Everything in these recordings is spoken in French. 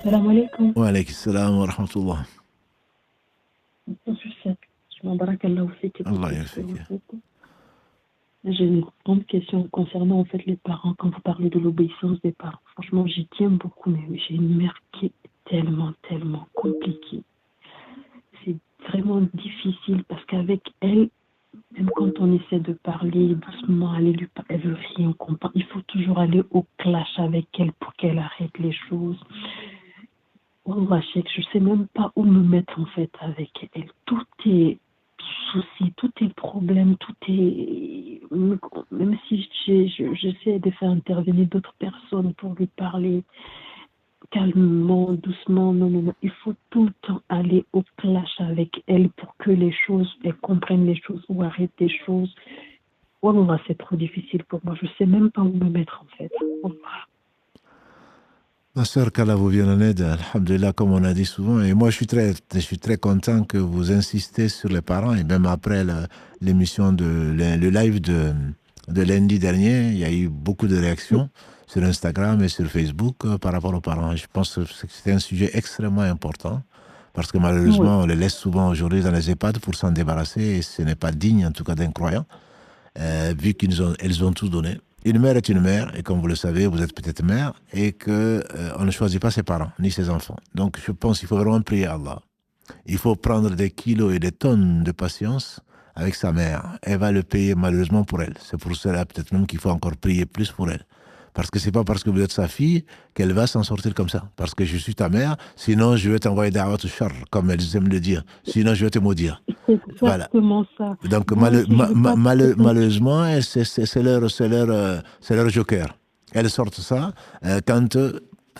Salam alaikum. Wa alaykum salam wa rahmatullah. Barakallahu fik pour Allah tout ce que yafik. vous faites. J'ai une grande question concernant en fait les parents. Quand vous parlez de l'obéissance des parents, franchement, j'y tiens beaucoup, mais j'ai une mère qui est tellement compliquée. C'est vraiment difficile parce qu'avec elle, même quand on essaie de parler doucement, elle veut rien comprendre. Il faut toujours aller au clash avec elle pour qu'elle arrête les choses. Wallah, Cheikh, je sais même pas où me mettre en fait avec elle. Tout est souci, tout est problème, tout est. Même si j'essaie de faire intervenir d'autres personnes pour lui parler calmement, doucement, non. Il faut tout le temps aller au clash avec elle pour que les choses, elle comprenne les choses ou arrête des choses. Wallah, c'est trop difficile pour moi. Je sais même pas où me mettre en fait. Wallah. Ma sœur, qu'Allah vous vienne en aide, alhamdulillah, comme on a dit souvent. Et moi, je suis très content que vous insistez sur les parents. Et même après l'émission, le live de lundi dernier, il y a eu beaucoup de réactions sur Instagram et sur Facebook par rapport aux parents. Je pense que c'est un sujet extrêmement important. Parce que Oui. malheureusement, on les laisse souvent aujourd'hui dans les EHPAD pour s'en débarrasser. Et ce n'est pas digne, en tout cas, d'un croyant, vu elles ont tout donné. Une mère est une mère, et comme vous le savez, vous êtes peut-être mère, et que on ne choisit pas ses parents, ni ses enfants. Donc je pense qu'il faut vraiment prier Allah. Il faut prendre des kilos et des tonnes de patience avec sa mère. Elle va le payer malheureusement pour elle. C'est pour cela peut-être même qu'il faut encore prier plus pour elle. Parce que c'est pas parce que vous êtes sa fille qu'elle va s'en sortir comme ça. Parce que je suis ta mère, sinon je vais t'envoyer da'wat shar, comme elles aiment le dire. Sinon je vais te maudire. C'est Voilà. exactement ça. Donc Moi aussi, je veux pas malheureusement, c'est leur joker. Elles sortent ça quand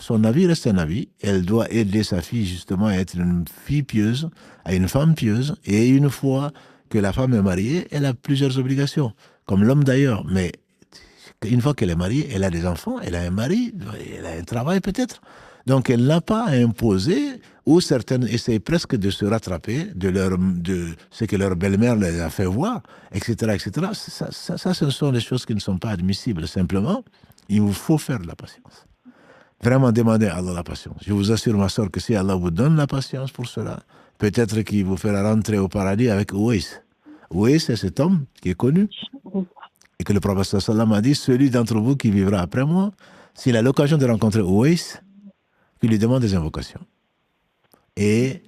son avis reste un avis. Elle doit aider sa fille justement à être une fille pieuse, à une femme pieuse. Et une fois que la femme est mariée, elle a plusieurs obligations, comme l'homme d'ailleurs. Mais une fois qu'elle est mariée, elle a des enfants, elle a un mari, elle a un travail peut-être. Donc elle n'a pas à imposer, ou certaines essayent presque de se rattraper de ce que leur belle-mère les a fait voir, etc. etc. Ça, ce sont des choses qui ne sont pas admissibles. Simplement, il vous faut faire de la patience. Vraiment demander à Allah la patience. Je vous assure, ma soeur, que si Allah vous donne la patience pour cela, peut-être qu'il vous fera rentrer au paradis avec Ouais. Ouais, c'est cet homme qui est connu, et que le prophète sallam a dit, celui d'entre vous qui vivra après moi, s'il a l'occasion de rencontrer Ouais, qu'il lui demande des invocations. Et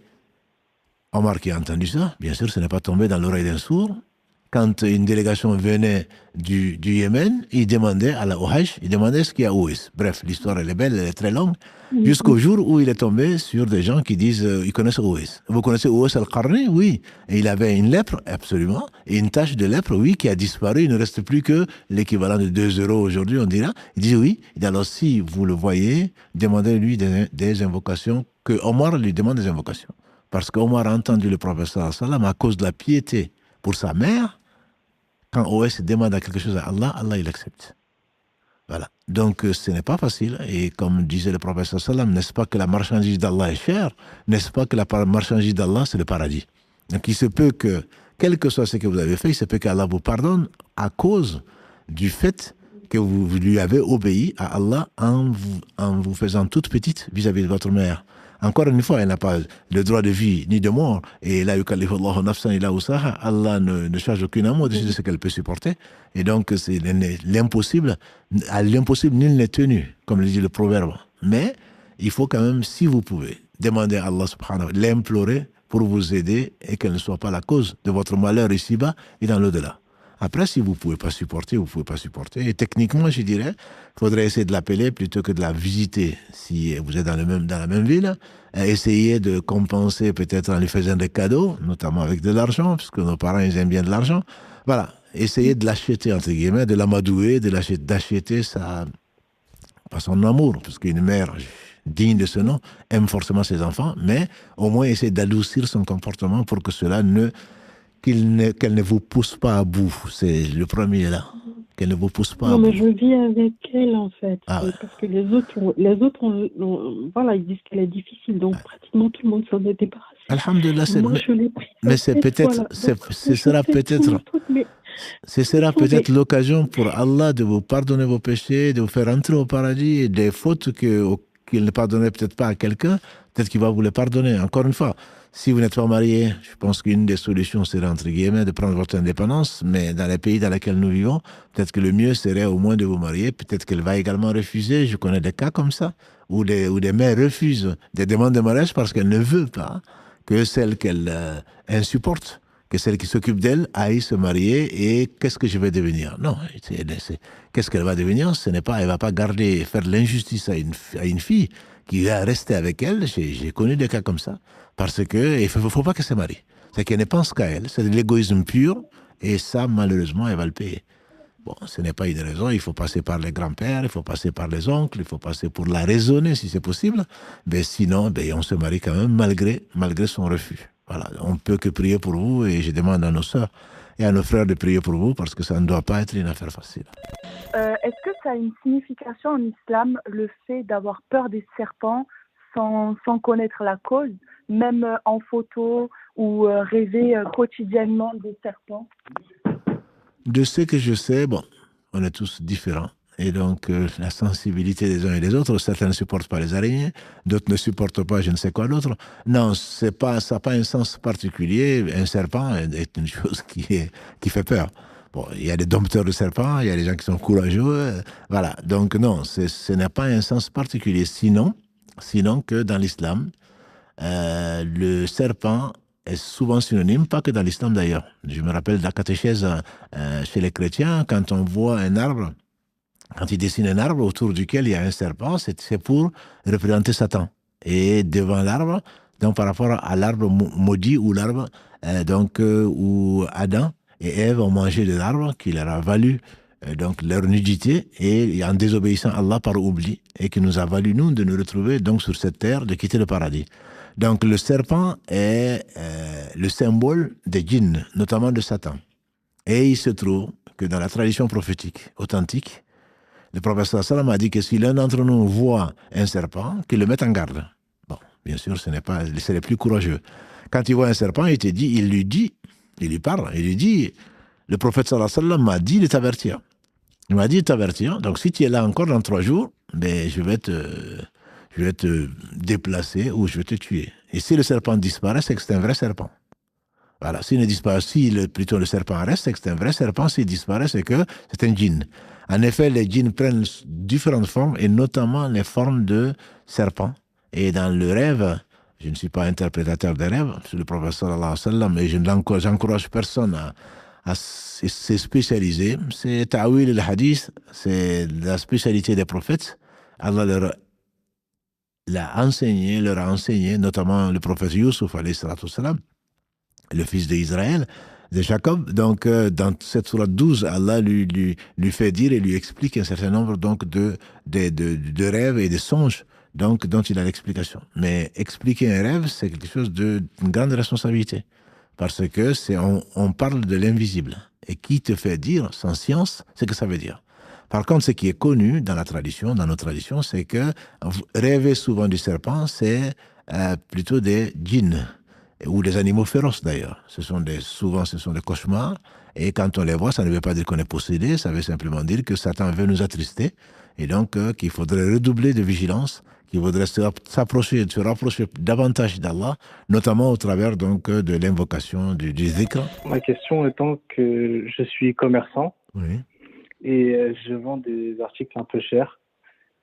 Omar qui a entendu ça, bien sûr, ce n'est pas tombé dans l'oreille d'un sourd. Quand une délégation venait du Yémen, il demandait à la Hajj, il demandait ce qu'il y a Ouais. Bref, l'histoire elle est belle, elle est très longue, jusqu'au jour où il est tombé sur des gens qui disent ils connaissent Ouais. Vous connaissez Ouais al-Qarni? Oui. Et il avait une lèpre, absolument, et une tache de lèpre, oui, qui a disparu. Il ne reste plus que l'équivalent de 2 euros aujourd'hui, on dira. Il dit oui. Il dit alors si vous le voyez, demandez-lui des invocations, que Omar lui demande des invocations. Parce qu'Omar a entendu le prophète sallallahu alayhi wa sallam à cause de la piété pour sa mère. Quand OS demande à quelque chose à Allah, Allah il accepte. Voilà. Donc ce n'est pas facile. Et comme disait le prophète sallam, n'est-ce pas que la marchandise d'Allah est chère? N'est-ce pas que la marchandise d'Allah c'est le paradis? Donc il se peut que, quel que soit ce que vous avez fait, il se peut qu'Allah vous pardonne à cause du fait que vous lui avez obéi à Allah en vous faisant toute petite vis-à-vis de votre mère. Encore une fois, elle n'a pas le droit de vie ni de mort. Et là, Allah ne charge aucun amour au-dessus de ce qu'elle peut supporter. Et donc, c'est l'impossible. À l'impossible, nul n'est tenu, comme le dit le proverbe. Mais il faut quand même, si vous pouvez, demander à Allah subhanahu wa ta'ala, l'implorer pour vous aider et qu'elle ne soit pas la cause de votre malheur ici-bas et dans l'au-delà. Après, si vous ne pouvez pas supporter, vous ne pouvez pas supporter. Et techniquement, je dirais, il faudrait essayer de l'appeler plutôt que de la visiter. Si vous êtes dans la même ville, essayez de compenser peut-être en lui faisant des cadeaux, notamment avec de l'argent, puisque nos parents, ils aiment bien de l'argent. Voilà, essayez de l'acheter, entre guillemets, de l'amadouer, d'acheter son amour, parce qu'une mère digne de ce nom aime forcément ses enfants, mais au moins essayer d'adoucir son comportement pour que cela qu'elle ne vous pousse pas à bout. C'est le premier là. Qu'elle ne vous pousse pas à Non, mais bout. je vis avec elle, en fait. Ah ouais. Parce que voilà, ils disent qu'elle est difficile. Donc, pratiquement tout le monde s'en est débarrassé. Alhamdulillah, Moi, je l'ai pris mais la c'est tête, peut-être, voilà. Donc, ce je sera fais tout le peut-être, truc, mais ce sera attendez. peut-être l'occasion pour Allah de vous pardonner vos péchés, de vous faire entrer au paradis et des fautes qu'il ne pardonnerait peut-être pas à quelqu'un, peut-être qu'il va vous le pardonner. Encore une fois, si vous n'êtes pas marié, je pense qu'une des solutions serait, entre guillemets, de prendre votre indépendance, mais dans les pays dans lesquels nous vivons, peut-être que le mieux serait au moins de vous marier, peut-être qu'elle va également refuser, je connais des cas comme ça, où des mères refusent des demandes de mariage parce qu'elles ne veulent pas que celle qu'elle insupporte, que celle qui s'occupe d'elle aille se marier et qu'est-ce que je vais devenir? Non, qu'est-ce qu'elle va devenir? Ce n'est pas, elle va pas garder, faire de l'injustice à une fille qui va rester avec elle. J'ai connu des cas comme ça. Parce que, il faut pas qu'elle se marie. C'est qu'elle ne pense qu'à elle. C'est de l'égoïsme pur. Et ça, malheureusement, elle va le payer. Bon, ce n'est pas une raison. Il faut passer par les grands-pères, il faut passer par les oncles, il faut passer pour la raisonner si c'est possible. Mais sinon, on se marie quand même malgré son refus. Voilà. On ne peut que prier pour vous et je demande à nos sœurs et à nos frères de prier pour vous parce que ça ne doit pas être une affaire facile. Est-ce que ça a une signification en islam, le fait d'avoir peur des serpents sans connaître la cause, même en photo ou rêver quotidiennement des serpents? De ce que je sais, bon, on est tous différents. Et donc, la sensibilité des uns et des autres, certains ne supportent pas les araignées, d'autres ne supportent pas je ne sais quoi d'autre. Non, ça n'a pas un sens particulier. Un serpent est une chose qui fait peur. Bon, il y a des dompteurs de serpents, il y a des gens qui sont courageux. Voilà. Donc, non, ce n'est pas un sens particulier. Sinon que dans l'islam, le serpent est souvent synonyme, pas que dans l'islam d'ailleurs. Je me rappelle de la catéchèse chez les chrétiens, quand on voit un arbre, quand ils dessinent un arbre autour duquel il y a un serpent, c'est pour représenter Satan. Et devant l'arbre, donc par rapport à l'arbre maudit ou l'arbre où Adam et Ève ont mangé de l'arbre qui leur a valu donc leur nudité et en désobéissant à Allah par oubli et qui nous a valu nous de nous retrouver donc sur cette terre, de quitter le paradis. Donc le serpent est le symbole des djinns, notamment de Satan. Et il se trouve que dans la tradition prophétique authentique, le prophète sallam a dit que si l'un d'entre nous voit un serpent, qu'il le mette en garde. Bon, bien sûr, c'est les plus courageux. Quand il voit un serpent, il lui parle, il lui dit, le prophète sallam m'a dit de t'avertir. Il m'a dit de t'avertir, donc si tu es là encore dans 3 jours, je vais te déplacer ou je vais te tuer. Et si le serpent disparaît, c'est que c'est un vrai serpent. Voilà, s'il ne disparaît, plutôt le serpent reste, c'est que c'est un vrai serpent. S'il disparaît, c'est que c'est un djinn. En effet, les djinns prennent différentes formes, et notamment les formes de serpents. Et dans le rêve, je ne suis pas interprétateur des rêves, c'est le prophète sallallahu alayhi wa sallam, et j'encourage personne à se spécialiser. C'est ta'wil al-hadith, c'est la spécialité des prophètes. Allah leur a enseigné, notamment le prophète Youssouf, alayhi salatu salam, le fils d'Israël, de Jacob. Donc, dans cette sourate 12, Allah lui fait dire et lui explique un certain nombre donc, de rêves et de songes donc, dont il a l'explication. Mais expliquer un rêve, c'est quelque chose d'une grande responsabilité. Parce que on parle de l'invisible. Et qui te fait dire, sans science, ce que ça veut dire. Par contre, ce qui est connu dans nos traditions, c'est que rêver souvent du serpent, c'est plutôt des djinns. Ou des animaux féroces d'ailleurs. Souvent, ce sont des cauchemars. Et quand on les voit, ça ne veut pas dire qu'on est possédé, ça veut simplement dire que Satan veut nous attrister. Et donc, qu'il faudrait redoubler de vigilance, qu'il faudrait se rapprocher davantage d'Allah, notamment au travers donc, de l'invocation du zikr. Ma question étant que je suis commerçant oui. Et je vends des articles un peu chers.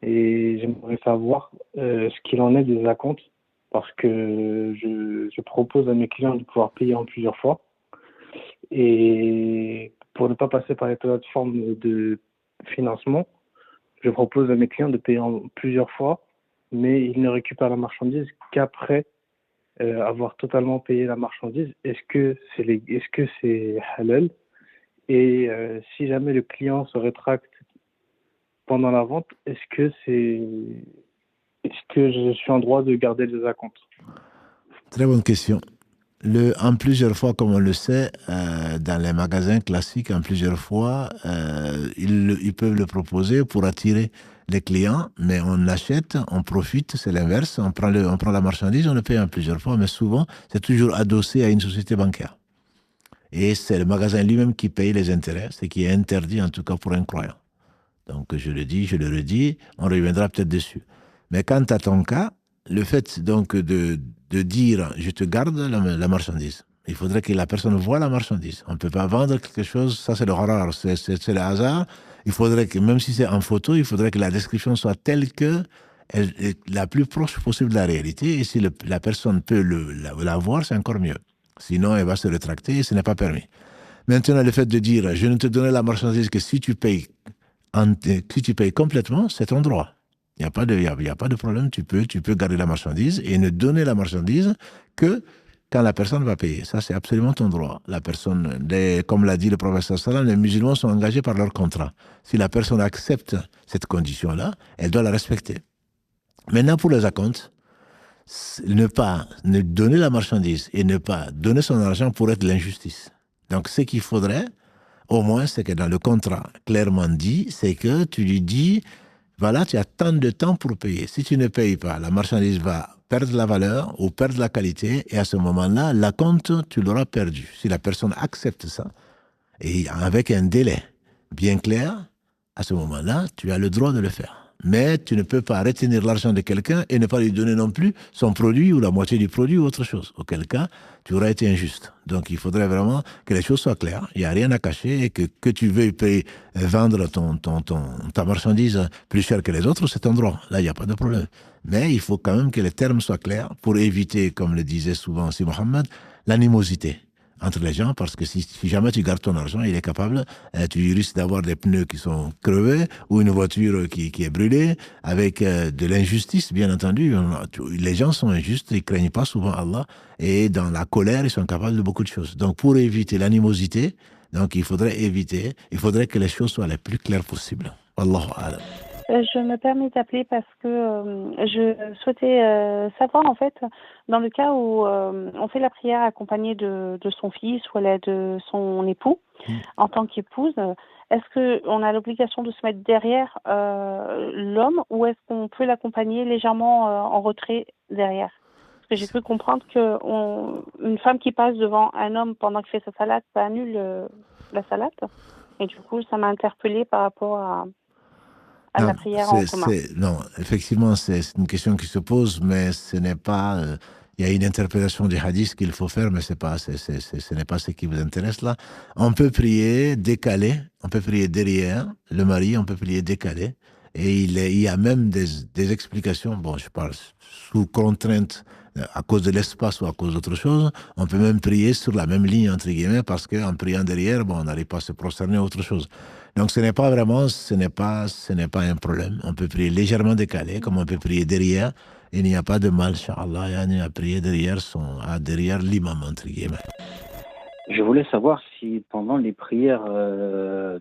Et j'aimerais savoir ce qu'il en est des acomptes. Parce que je propose à mes clients de pouvoir payer en plusieurs fois. Et pour ne pas passer par les plateformes de financement, je propose à mes clients de payer en plusieurs fois, mais ils ne récupèrent la marchandise qu'après avoir totalement payé la marchandise. Est-ce que c'est halal? Et si jamais le client se rétracte pendant la vente, est-ce que je suis en droit de garder les acomptes? Très bonne question. En plusieurs fois, comme on le sait, dans les magasins classiques, en plusieurs fois, ils peuvent le proposer pour attirer les clients, mais on achète, on profite, c'est l'inverse, on prend la marchandise, on le paye en plusieurs fois, mais souvent, c'est toujours adossé à une société bancaire. Et c'est le magasin lui-même qui paye les intérêts, ce qui est interdit en tout cas pour un croyant. Donc je le dis, je le redis, on reviendra peut-être dessus. Mais quant à ton cas, le fait donc de dire je te garde la marchandise, il faudrait que la personne voie la marchandise. On ne peut pas vendre quelque chose, ça c'est le horreur, c'est le hasard. Il faudrait que, même si c'est en photo, il faudrait que la description soit telle que elle est la plus proche possible de la réalité. Et si la personne peut la voir, c'est encore mieux. Sinon, elle va se rétracter et ce n'est pas permis. Maintenant, le fait de dire je ne te donnerai la marchandise que si tu payes, si tu payes complètement, c'est ton droit. Il n'y a pas de problème, tu peux garder la marchandise et ne donner la marchandise que quand la personne va payer. Ça, c'est absolument ton droit. La personne, comme l'a dit le professeur Salam, les musulmans sont engagés par leur contrat. Si la personne accepte cette condition-là, elle doit la respecter. Maintenant, pour les acomptes, ne donner la marchandise et ne pas donner son argent pourrait être l'injustice. Donc, ce qu'il faudrait, au moins, c'est que dans le contrat, clairement dit, c'est que tu lui dis, voilà, tu as tant de temps pour payer. Si tu ne payes pas, la marchandise va perdre la valeur ou perdre la qualité, et à ce moment-là, l'acompte, tu l'auras perdu. Si la personne accepte ça, et avec un délai bien clair, à ce moment-là, tu as le droit de le faire. Mais tu ne peux pas retenir l'argent de quelqu'un et ne pas lui donner non plus son produit ou la moitié du produit ou autre chose. Auquel cas, tu auras été injuste. Donc, il faudrait vraiment que les choses soient claires. Il n'y a rien à cacher et que tu veuilles vendre ta marchandise plus cher que les autres, c'est ton droit. Là, il n'y a pas de problème. Mais il faut quand même que les termes soient clairs pour éviter, comme le disait souvent aussi Mohammed, l'animosité entre les gens, parce que si jamais tu gardes ton argent, il est capable, tu risques d'avoir des pneus qui sont crevés ou une voiture qui est brûlée, avec de l'injustice, bien entendu. Les gens sont injustes, ils ne craignent pas souvent Allah, et dans la colère, ils sont capables de beaucoup de choses. Donc, pour éviter l'animosité, donc il faudrait que les choses soient les plus claires possibles. Wallahu a'lam. Je me permets d'appeler parce que je souhaitais savoir, en fait, dans le cas où on fait la prière accompagnée de son fils ou de son époux, en tant qu'épouse, est-ce qu'on a l'obligation de se mettre derrière l'homme ou est-ce qu'on peut l'accompagner légèrement en retrait derrière? Parce que j'ai cru comprendre qu'une femme qui passe devant un homme pendant qu'il fait sa salade, ça annule la salade. Et du coup, ça m'a interpellée par rapport à la prière en commun. Non, effectivement, c'est une question qui se pose, mais ce n'est pas... il y a une interprétation du hadith qu'il faut faire, mais ce n'est pas ce qui vous intéresse là. On peut prier décalé, on peut prier derrière le mari, on peut prier décalé. Et il y a même des explications, bon, je parle sous contrainte à cause de l'espace ou à cause d'autre chose. On peut même prier sur la même ligne, entre guillemets, parce qu'en priant derrière, bon, on n'arrive pas à se prosterner à autre chose. Donc, ce n'est pas un problème. On peut prier légèrement décalé, comme on peut prier derrière. Il n'y a pas de mal, Inch'Allah, à prier derrière l'imam, entre guillemets. Je voulais savoir si pendant les prières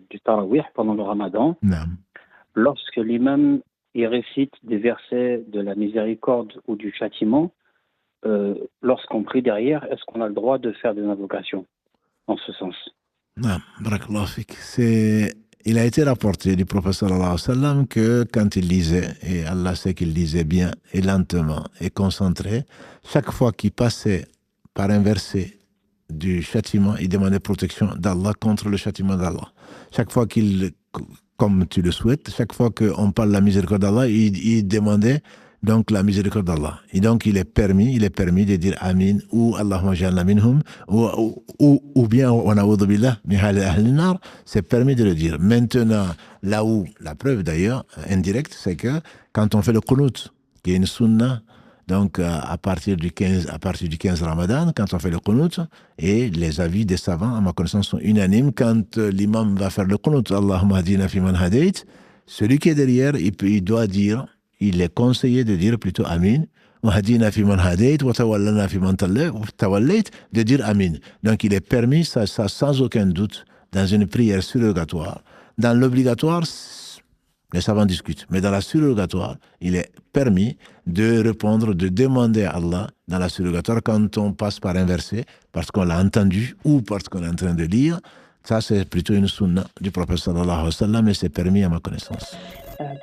du Tarawih, pendant le Ramadan, lorsque l'imam il récite des versets de la miséricorde ou du châtiment, lorsqu'on prie derrière, est-ce qu'on a le droit de faire des invocations en ce sens? Non, barakallahu fik. Il a été rapporté du prophète sallallahu alayhi wa sallam que quand il lisait, et Allah sait qu'il lisait bien et lentement et concentré, chaque fois qu'il passait par un verset du châtiment, il demandait protection d'Allah contre le châtiment d'Allah. Chaque fois comme tu le souhaites, chaque fois qu'on parle de la miséricorde d'Allah, il demandait donc la miséricorde d'Allah. Et donc il est permis de dire Amin ou Allahumma ja'alna minhum ou bien on a'udhu billah min hali ahli nar, c'est permis de le dire. Maintenant, là où la preuve d'ailleurs indirecte, c'est que quand on fait le qunut, qui est une sunna, donc à partir du 15 Ramadan, quand on fait le qunut, et les avis des savants, à ma connaissance, sont unanimes, quand l'imam va faire le qunut, Allahumma hadina fi man hadayt, celui qui est derrière, il doit dire, il est conseillé de dire plutôt Amin, wa hadina fi man hadayt, wa tawallana fi man tawallayt, de dire Amin. Donc il est permis, ça sans aucun doute, dans une prière surrogatoire. Dans l'obligatoire, les savants discutent. Mais dans la surrogatoire, il est permis de répondre, de demander à Allah dans la surrogatoire quand on passe par un verset, parce qu'on l'a entendu ou parce qu'on est en train de lire. Ça, c'est plutôt une sunna du prophète sallallahu alayhi wa sallam, et c'est permis à ma connaissance.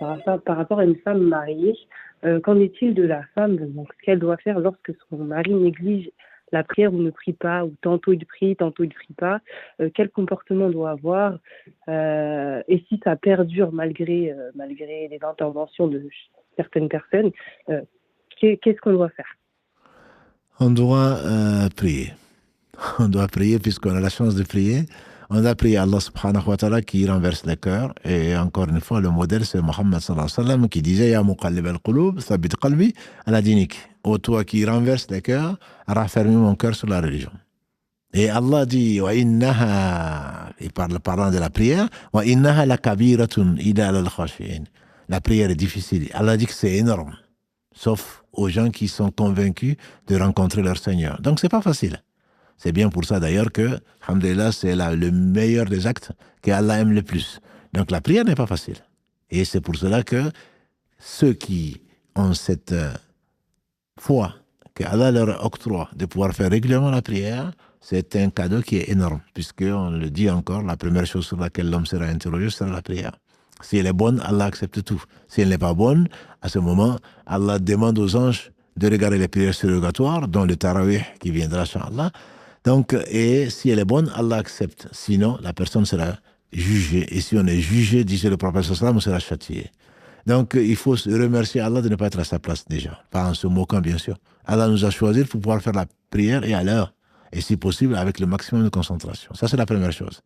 Par rapport à une femme mariée, qu'en est-il de la femme, donc ce qu'elle doit faire lorsque son mari néglige la prière ou ne prie pas, ou tantôt il prie pas, quel comportement on doit avoir, et si ça perdure malgré les interventions de certaines personnes, qu'est-ce qu'on doit faire? On doit prier. On doit prier puisqu'on a la chance de prier. On a prié Allah subhanahu wa ta'ala qui renverse les cœurs. Et encore une fois, le modèle, c'est Mohammed sallallahu alayhi wa sallam qui disait Ya muqallib al-qulub, thabit qalbi ala dinik. Ô toi qui renverse les cœurs, raffermis mon cœur sur la religion. Et Allah dit Wa innaha, il parlant de la prière, Wa innaha la kabiratun ida al-khashi'in. La prière est difficile. Allah dit que c'est énorme. Sauf aux gens qui sont convaincus de rencontrer leur Seigneur. Donc c'est pas facile. C'est bien pour ça d'ailleurs que, alhamdoulilah, c'est le meilleur des actes qu'Allah aime le plus. Donc la prière n'est pas facile. Et c'est pour cela que ceux qui ont cette foi qu'Allah leur octroie de pouvoir faire régulièrement la prière, c'est un cadeau qui est énorme. Puisqu'on le dit encore, la première chose sur laquelle l'homme sera interrogé sera la prière. Si elle est bonne, Allah accepte tout. Si elle n'est pas bonne, à ce moment, Allah demande aux anges de regarder les prières surrogatoires, dont le tarawih qui viendra, inshallah. Donc, et si elle est bonne, Allah accepte. Sinon, la personne sera jugée. Et si on est jugé, disait le prophète sallam, on sera châtié. Donc, il faut remercier Allah de ne pas être à sa place déjà. Pas en se moquant, bien sûr. Allah nous a choisis pour pouvoir faire la prière et à l'heure. Et si possible, avec le maximum de concentration. Ça, c'est la première chose.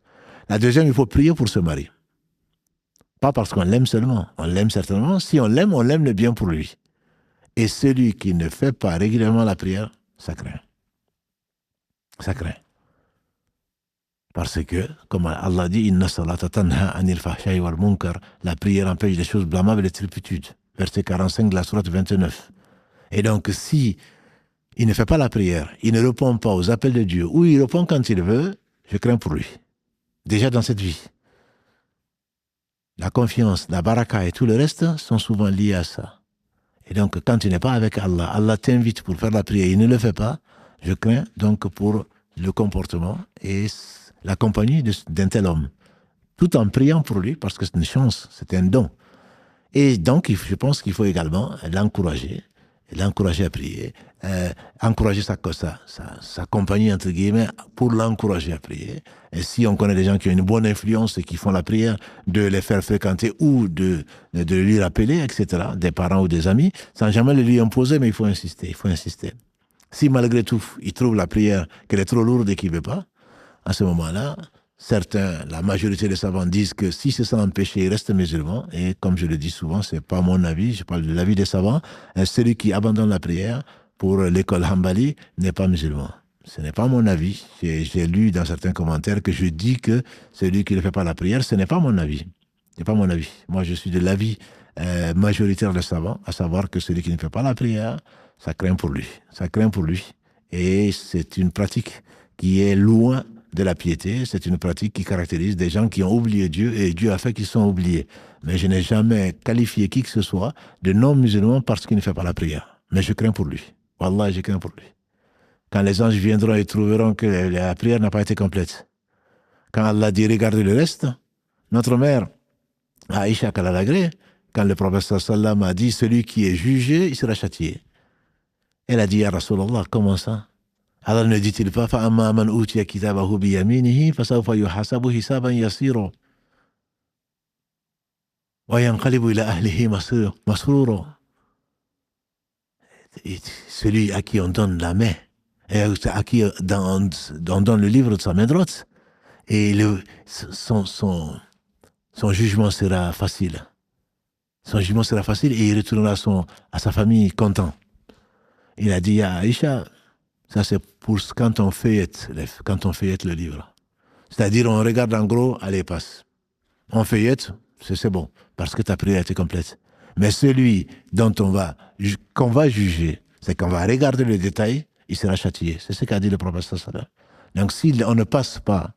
La deuxième, il faut prier pour se marier. Pas parce qu'on l'aime seulement. On l'aime certainement. Si on l'aime le bien pour lui. Et celui qui ne fait pas régulièrement la prière, ça craint. Ça craint. Parce que, comme Allah dit, Inna salata tanha anil fahsha'i wal munkar, la prière empêche des choses blâmables et des turpitudes. Verset 45 de la sourate 29. Et donc, si il ne fait pas la prière, il ne répond pas aux appels de Dieu, ou il répond quand il veut, je crains pour lui. Déjà dans cette vie. La confiance, la baraka et tout le reste sont souvent liés à ça. Et donc, quand tu n'es pas avec Allah, Allah t'invite pour faire la prière, il ne le fait pas, je crains donc pour le comportement et la compagnie d'un tel homme. Tout en priant pour lui, parce que c'est une chance, c'est un don. Et donc, je pense qu'il faut également l'encourager à prier, encourager sa compagnie, entre guillemets, pour l'encourager à prier. Et si on connaît des gens qui ont une bonne influence et qui font la prière, de les faire fréquenter ou de lui rappeler, etc., des parents ou des amis, sans jamais le lui imposer, mais il faut insister. Si malgré tout, il trouve la prière qu'elle est trop lourde et qu'il ne veut pas, à ce moment-là, la majorité des savants disent que si c'est sans péché, il reste musulman. Et comme je le dis souvent, ce n'est pas mon avis, je parle de l'avis des savants. Celui qui abandonne la prière pour l'école Hanbali n'est pas musulman. Ce n'est pas mon avis. J'ai lu dans certains commentaires que je dis que celui qui ne fait pas la prière, ce n'est pas mon avis. Ce n'est pas mon avis. Moi, je suis de l'avis majoritaire des savants, à savoir que celui qui ne fait pas la prière, ça craint pour lui. Ça craint pour lui. Et c'est une pratique qui est loin de la piété. C'est une pratique qui caractérise des gens qui ont oublié Dieu et Dieu a fait qu'ils sont oubliés. Mais je n'ai jamais qualifié qui que ce soit de non-musulman parce qu'il ne fait pas la prière. Mais je crains pour lui. Wallah, je crains pour lui. Quand les anges viendront et trouveront que la prière n'a pas été complète. Quand Allah dit regardez le reste, notre mère, Aïcha Kalalagré, quand le prophète sallam a dit celui qui est jugé, il sera châtié. Elle a dit ya Rasulallah, comment ça? Allah ne dit-il pas فَأَمَّا مَنْ أُوتِيَ كِتَابَهُ بِيَمِينِهِ فَسَوْفَ يُحَاسَبُ حِسَابًا يَسِيرًا وَيَنْقَلِبُ إِلَى أَهْلِهِ مَسْرُورًا. Celui à qui on donne la main, et à qui on donne le livre de sa main droite, et son jugement sera facile. Son jugement sera facile et il retournera à sa famille content. Il a dit à Aïcha, ça c'est pour quand on feuillette le livre. C'est-à-dire on regarde en gros, allez passe. On feuillette, c'est bon, parce que ta prière était complète. Mais celui qu'on va juger, c'est qu'on va regarder le détail, il sera châtié. C'est ce qu'a dit le prophète sallallahu. Donc si on ne passe pas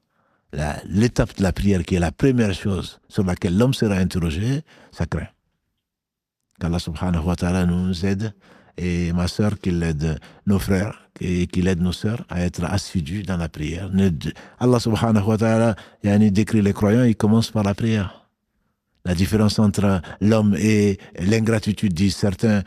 l'étape de la prière, qui est la première chose sur laquelle l'homme sera interrogé, ça craint. Qu'Allah subhanahu wa ta'ala nous aide, et ma sœur qu'il aide nos frères et qu'il aide nos sœurs à être assidus dans la prière. Allah subhanahu wa ta'ala décrit les croyants, il commence par la prière. La différence entre l'homme et l'ingratitude, disent certains,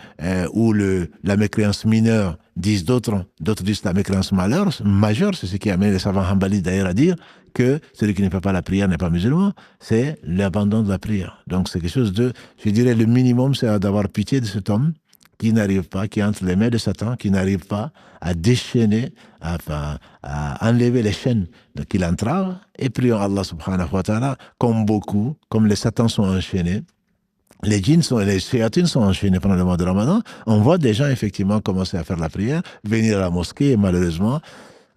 ou la mécréance mineure, disent d'autres. D'autres disent la mécréance majeure, c'est ce qui amène les savants hanbalites d'ailleurs à dire que celui qui ne fait pas la prière n'est pas musulman, c'est l'abandon de la prière. Donc c'est quelque chose de, je dirais, le minimum, c'est d'avoir pitié de cet homme qui n'arrive pas, qui est entre les mains de Satan, qui n'arrive pas à déchaîner, à enlever les chaînes qui l'entravent, et prions Allah subhanahu wa ta'ala, comme les Satans sont enchaînés, les shayatines sont enchaînés pendant le mois de Ramadan, on voit des gens effectivement commencer à faire la prière, venir à la mosquée, et malheureusement,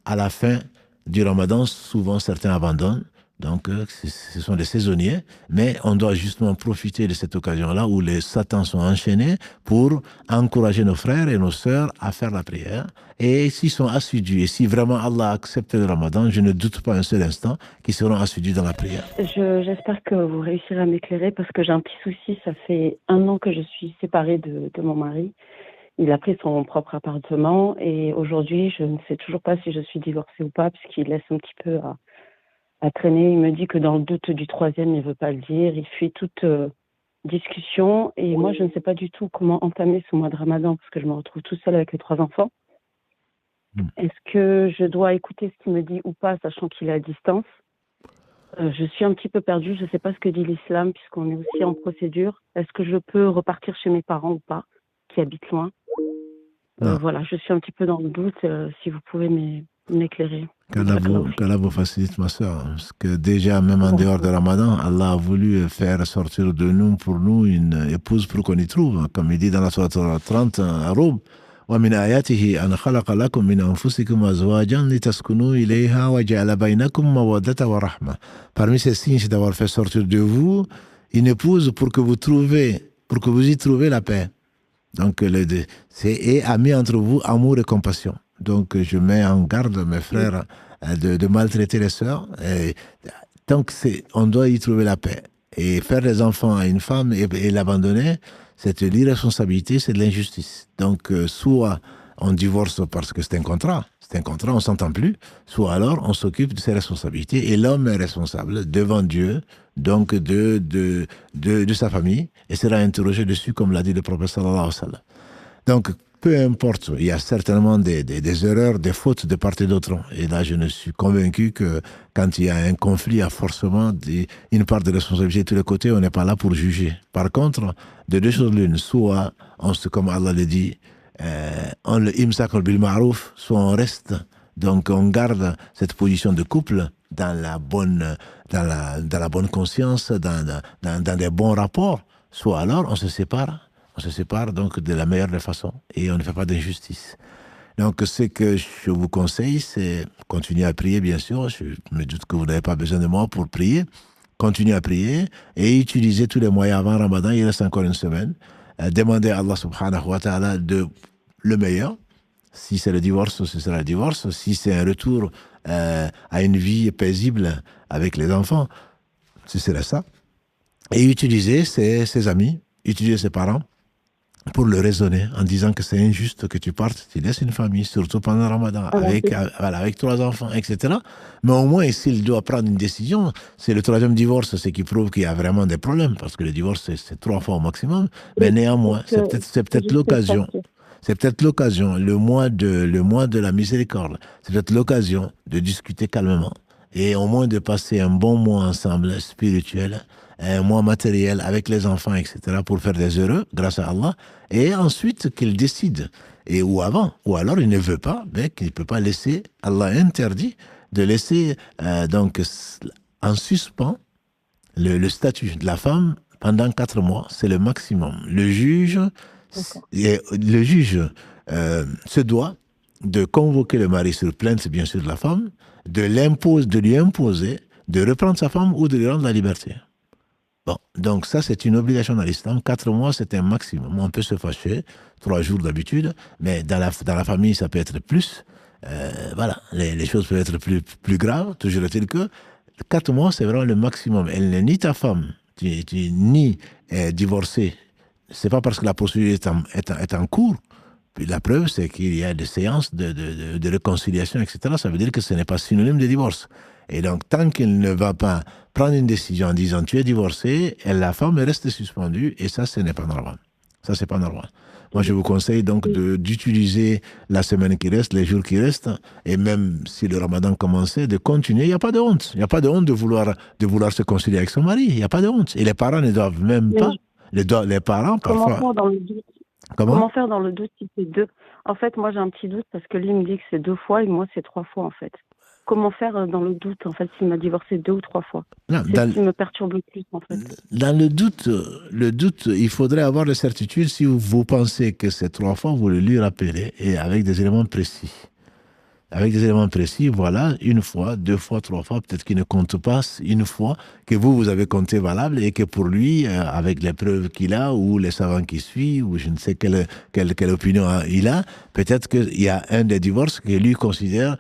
à la fin du Ramadan, souvent certains abandonnent. Donc, ce sont des saisonniers, mais on doit justement profiter de cette occasion-là où les satans sont enchaînés pour encourager nos frères et nos sœurs à faire la prière. Et s'ils sont assidus, et si vraiment Allah accepte le Ramadan, je ne doute pas un seul instant qu'ils seront assidus dans la prière. J'espère que vous réussirez à m'éclairer parce que j'ai un petit souci. Ça fait 1 an que je suis séparée de mon mari. Il a pris son propre appartement et aujourd'hui, je ne sais toujours pas si je suis divorcée ou pas puisqu'il laisse un petit peu à traîner. Il me dit que dans le doute du 3e, il ne veut pas le dire. Il fuit toute discussion. Et moi, je ne sais pas du tout comment entamer ce mois de Ramadan parce que je me retrouve tout seul avec les 3 enfants. Est-ce que je dois écouter ce qu'il me dit ou pas, sachant qu'il est à distance? Je suis un petit peu perdue. Je ne sais pas ce que dit l'islam puisqu'on est aussi en procédure. Est-ce que je peux repartir chez mes parents ou pas, qui habitent loin? Voilà, je suis un petit peu dans le doute. Si vous pouvez m'éclairer. Qu'Allah vous facilite, ma soeur. Parce que déjà, même en dehors de Ramadan, Allah a voulu faire sortir de nous, pour nous, une épouse pour qu'on y trouve. Comme il dit dans la sourate 30 à Rome, وَمِنْ آيَاتِهِ أَنْ خَلَقَ لَكُم مِنْ أَنفُسِكُمْ أَزْوَاجًا لِتَسْكُنُوا إِلَيْهَا وَجَعَلَ بَيْنَكُم مَوَدَّةً وَرَحْمَةً. Parmi ces signes, c'est d'avoir fait sortir de vous une épouse pour que vous y trouviez la paix. Donc, et a mis entre vous amour et compassion. Donc, je mets en garde mes frères de maltraiter les sœurs. Donc, on doit y trouver la paix. Et faire des enfants à une femme et l'abandonner, c'est de l'irresponsabilité, c'est de l'injustice. Donc, soit on divorce parce que c'est un contrat, on ne s'entend plus, soit alors on s'occupe de ses responsabilités et l'homme est responsable devant Dieu, donc de sa famille, et sera interrogé dessus, comme l'a dit le prophète sallallahu alayhi wa sallam. Donc, peu importe, il y a certainement des erreurs, des fautes de part et d'autre. Et là, je ne suis convaincu que quand il y a un conflit, il y a forcément une part de responsabilité de tous les côtés, on n'est pas là pour juger. Par contre, de deux choses l'une, soit, comme Allah le dit, on le imsak bil ma'rouf, soit on reste, donc on garde cette position de couple dans la bonne conscience, dans des bons rapports, soit alors on se sépare. On se sépare donc de la meilleure des façons et on ne fait pas d'injustice. Donc, ce que je vous conseille, c'est continuer à prier, bien sûr. Je me doute que vous n'avez pas besoin de moi pour prier. Continuez à prier et utilisez tous les moyens avant Ramadan. Il reste encore une semaine. Demandez à Allah subhanahu wa ta'ala le meilleur. Si c'est le divorce, ce sera le divorce. Si c'est un retour à une vie paisible avec les enfants, ce sera ça. Et utilisez ses amis, utilisez ses parents, pour le raisonner en disant que c'est injuste que tu partes, tu laisses une famille, surtout pendant le Ramadan, avec 3 enfants, etc. Mais au moins, s'il doit prendre une décision, c'est le 3e divorce, ce qui prouve qu'il y a vraiment des problèmes, parce que le divorce, c'est 3 fois au maximum. Mais néanmoins, c'est peut-être l'occasion. C'est peut-être l'occasion, le mois de la miséricorde, c'est peut-être l'occasion de discuter calmement et au moins de passer un bon mois ensemble, spirituel, un mois matériel avec les enfants, etc., pour faire des heureux, grâce à Allah, et ensuite qu'il décide, ou alors il ne veut pas, mais qu'il ne peut pas laisser, Allah interdit de laisser donc en suspens le statut de la femme pendant 4 mois, c'est le maximum. Le juge se doit de convoquer le mari sur plainte, bien sûr, de la femme, de lui imposer de reprendre sa femme ou de lui rendre la liberté. Bon, donc ça, c'est une obligation dans l'islam. 4 mois, c'est un maximum. On peut se fâcher, 3 jours d'habitude, mais dans la famille, ça peut être plus. Voilà, les choses peuvent être plus graves. Toujours est-il que 4 mois, c'est vraiment le maximum. Elle n'est ni ta femme, ni divorcée. C'est pas parce que la procédure est en cours. Puis la preuve, c'est qu'il y a des séances de réconciliation, etc. Ça veut dire que ce n'est pas synonyme de divorce. Et donc, tant qu'il ne va pas prendre une décision en disant tu es divorcé, et la femme reste suspendue, et ça, ce n'est pas normal. Ça, c'est pas normal. Moi, je vous conseille donc d'utiliser la semaine qui reste, les jours qui restent, et même si le ramadan commençait, de continuer. Il n'y a pas de honte. Il n'y a pas de honte de vouloir se concilier avec son mari. Il n'y a pas de honte. Et les parents ne doivent même pas. Les parents, parfois. Comment faire dans le doute Comment faire dans le doute si c'est 2? En fait, moi, j'ai un petit doute parce que lui me dit que c'est 2 fois et moi, c'est 3 fois, en fait. Comment faire dans le doute, en fait, s'il m'a divorcé 2 ou 3 fois? C'est ce qui me perturbe le plus, en fait. Dans le doute, il faudrait avoir la certitude. Si vous pensez que c'est 3 fois, vous le lui rappelez, et avec des éléments précis. Avec des éléments précis, voilà, 1 fois, 2 fois, 3 fois, peut-être qu'il ne compte pas 1 fois, que vous avez compté valable, et que pour lui, avec les preuves qu'il a, ou les savants qui suivent, ou je ne sais quelle opinion il a, peut-être qu'il y a un des divorces que lui considère